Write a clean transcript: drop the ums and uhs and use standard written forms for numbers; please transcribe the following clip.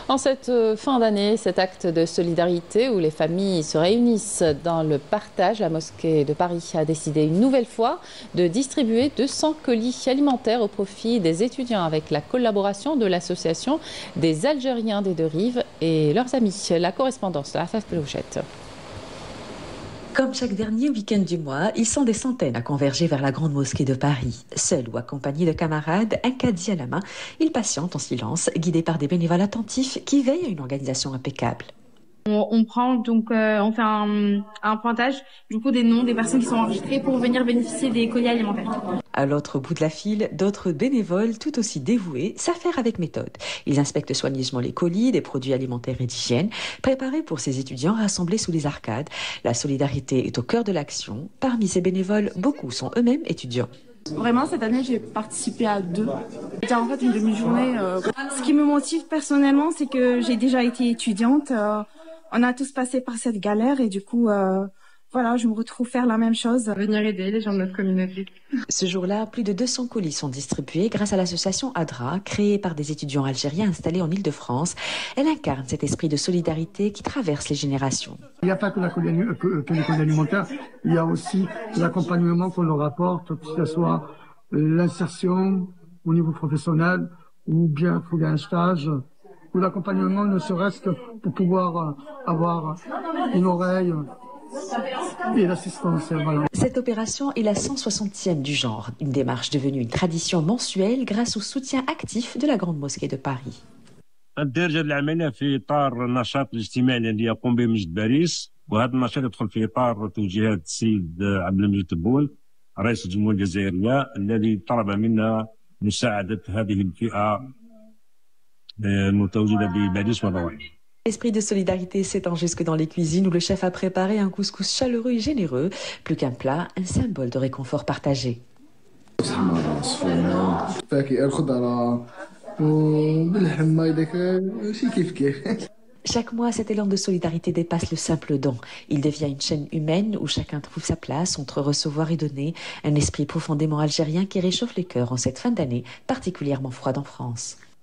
En cette fin d'année, cet acte de solidarité où les familles se réunissent dans le partage, la mosquée de Paris a décidé une nouvelle fois de distribuer 200 colis alimentaires au profit des étudiants avec la collaboration de l'association des Algériens des deux rives et leurs amis. La correspondance de la Faflouchette. Comme chaque dernier week-end du mois, ils sont des centaines à converger vers la grande mosquée de Paris. Seuls ou accompagnés de camarades, un caddie à la main, ils patientent en silence, guidés par des bénévoles attentifs qui veillent à une organisation impeccable. On prend donc on fait un pointage du coup des noms des personnes qui sont enregistrées pour venir bénéficier des colis alimentaires. À l'autre bout de la file, d'autres bénévoles tout aussi dévoués s'affairent avec méthode. Ils inspectent soigneusement les colis, des produits alimentaires et d'hygiène, préparés pour ces étudiants rassemblés sous les arcades. La solidarité est au cœur de l'action. Parmi ces bénévoles, beaucoup sont eux-mêmes étudiants. Vraiment, cette année, j'ai participé à 2. C'était en fait une demi-journée. Ce qui me motive personnellement, c'est que j'ai déjà été étudiante. On a tous passé par cette galère et du coup, voilà, je me retrouve faire la même chose. Venir aider les gens de notre communauté. Ce jour-là, plus de 200 colis sont distribués grâce à l'association ADRA, créée par des étudiants algériens installés en Île-de-France. Elle incarne cet esprit de solidarité qui traverse les générations. Il n'y a pas que les colis alimentaires, il y a aussi l'accompagnement qu'on leur apporte, que ce soit l'insertion au niveau professionnel ou bien trouver un stage, ou l'accompagnement ne serait-ce que pour pouvoir avoir une oreille et l'assistance. Voilà. Cette opération est la 160e du genre, une démarche devenue une tradition mensuelle grâce au soutien actif de la Grande Mosquée de Paris. الدرجة العملية في إطار النشاط الاجتماعي الذي يقوم به مسجد باريس، وهذا النشاط يدخل في إطار توجيهات السيد عبد المجيد تبون رئيس الجمهورية الجزائرية الذي طلب منا مساعدة هذه الفئة المتواجدة بباريس والروائح. L'esprit de solidarité s'étend jusque dans les cuisines où le chef a préparé un couscous chaleureux et généreux, plus qu'un plat, un symbole de réconfort partagé. Chaque mois, cet élan de solidarité dépasse le simple don. Il devient une chaîne humaine où chacun trouve sa place entre recevoir et donner, un esprit profondément algérien qui réchauffe les cœurs en cette fin d'année particulièrement froide en France.